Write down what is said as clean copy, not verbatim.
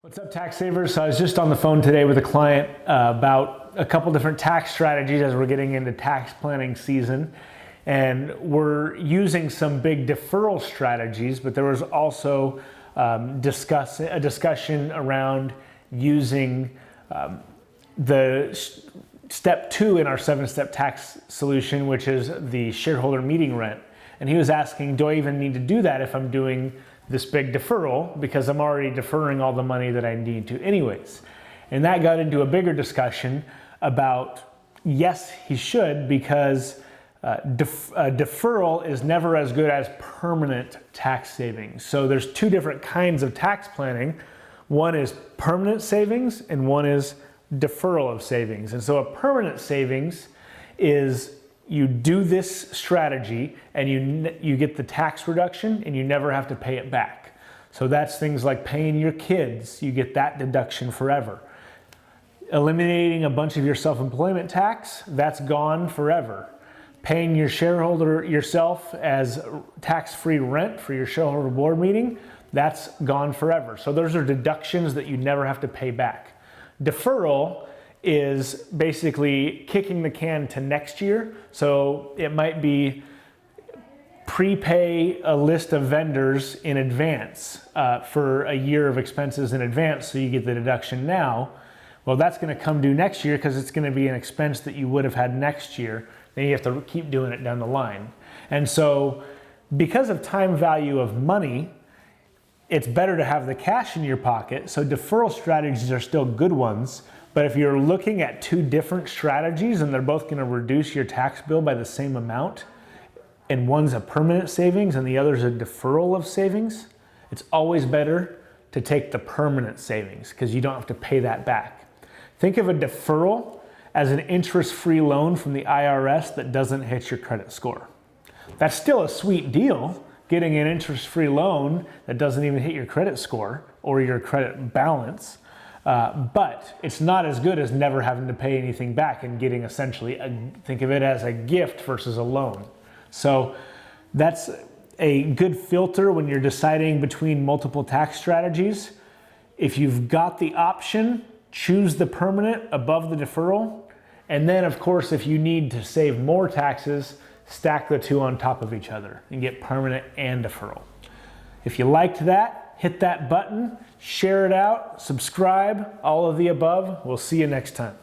What's up, tax savers? So I was just on the phone today with a client about a couple different tax strategies as we're getting into tax planning season. And we're using some big deferral strategies, but there was also a discussion around using the step 2 in our 7-step tax solution, which is the shareholder meeting rent. And he was asking, do I even need to do that if I'm doing this big deferral, because I'm already deferring all the money that I need to anyways? And that got into a bigger discussion about, yes, he should, because deferral is never as good as permanent tax savings. So there's two different kinds of tax planning. One is permanent savings and one is deferral of savings. And so a permanent savings is you do this strategy and you get the tax reduction and you never have to pay it back. So that's things like paying your kids, you get that deduction forever. Eliminating a bunch of your self-employment tax, that's gone forever. Paying your shareholder yourself as tax-free rent for your shareholder board meeting, that's gone forever. So those are deductions that you never have to pay back. Deferral is basically kicking the can to next year. So it might be prepay a list of vendors in advance for a year of expenses in advance, so you get the deduction now. Well, that's going to come due next year because it's going to be an expense that you would have had next year. Then you have to keep doing it down the line. And so because of time value of money, it's better to have the cash in your pocket. So deferral strategies are still good ones. But if you're looking at two different strategies and they're both going to reduce your tax bill by the same amount, and one's a permanent savings and the other's a deferral of savings, it's always better to take the permanent savings because you don't have to pay that back. Think of a deferral as an interest-free loan from the IRS that doesn't hit your credit score. That's still a sweet deal, getting an interest-free loan that doesn't even hit your credit score or your credit balance. But it's not as good as never having to pay anything back and getting essentially, think of it as a gift versus a loan. So that's a good filter when you're deciding between multiple tax strategies. If you've got the option, choose the permanent above the deferral. And then of course, if you need to save more taxes, stack the two on top of each other and get permanent and deferral. If you liked that, hit that button, share it out, subscribe, all of the above. We'll see you next time.